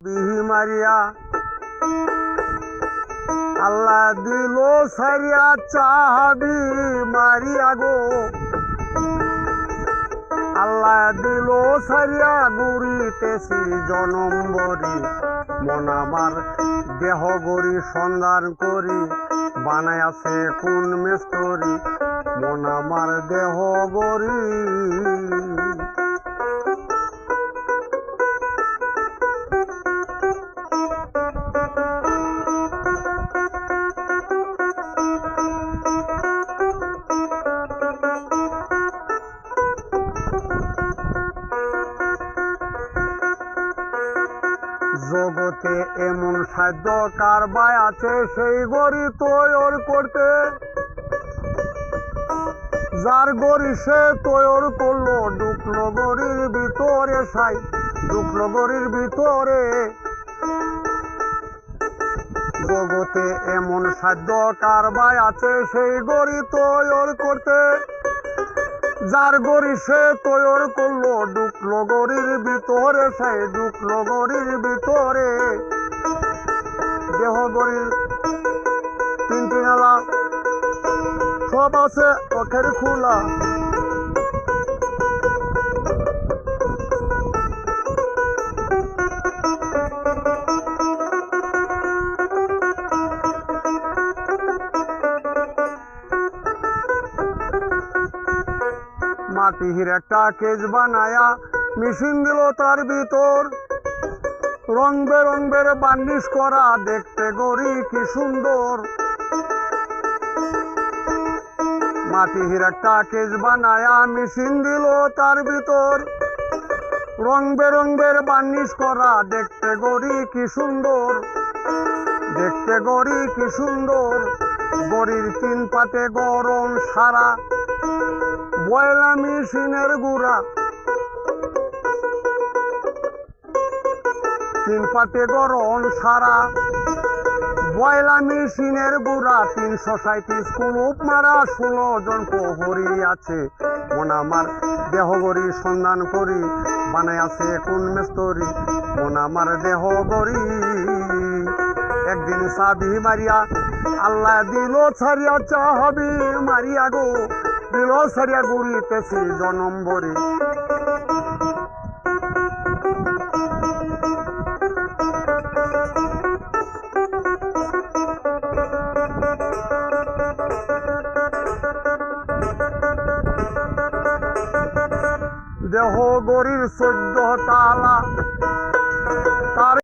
বিহি মারিয়া আল্লাহ দিল সারিয়া চাহাবি মারিয়া গো আল্লাহ দিল সারিয়া গুরিতেছি জনম্বরি মন আমার দেহ গরি সন্ধান করি বানায় আছে কোন মেস্তরি মন আমার দেহ গরি জগতে এমন সাধ্য কারবাই আছে সেই গড়ি তৈরি করতে যার গড়ি সে তৈরি করলো ঢুকলো গড়ির ভিতরে সাই ঢুকলো গড়ির ভিতরে জগতে এমন সাধ্য কারবাই আছে সেই গড়ি তৈরি করতে যার গড়ি সে তৈরি করলো ঢুকলো গড়ির ভিতরে সে ঢুকলো গড়ির ভিতরে দেহ গড়ির তিনটি নালা সব আছে চোখের খোলা মাটির একটা কেজ বানায়া মেশিন দিল তার ভিতর রং বেরঙের বার্নিশ করা দেখতে গড়ি কি সুন্দর মাটির একটা কেজ বানায়া মেশিন দিল তার ভিতর রং বেরঙের বার্নিশ করা দেখতে গড়ি কি সুন্দর দেখতে গড়ি কি সুন্দর গড়ির তিন পাতে গরম সারা বয়লা মেশিনের গুড়া তিন পাতে গরম সারা বয়লা মেশিনের গুড়া 337 কুলুপ মারা 16 জন প্রহরী আছে মন আমার দেহ গড়ি সন্ধান করি বানায় আছে কোন মেস্তরি মন আমার দেহ গড়ি একদিন সাবি মারিয়া আল্লাহ দিল ছাড়িয়া চাহাবি মারিয়া গো দিল ছাড়িয়া গুড়িতেছি জনম্বরি দেহ গড়ির 14 তালা তার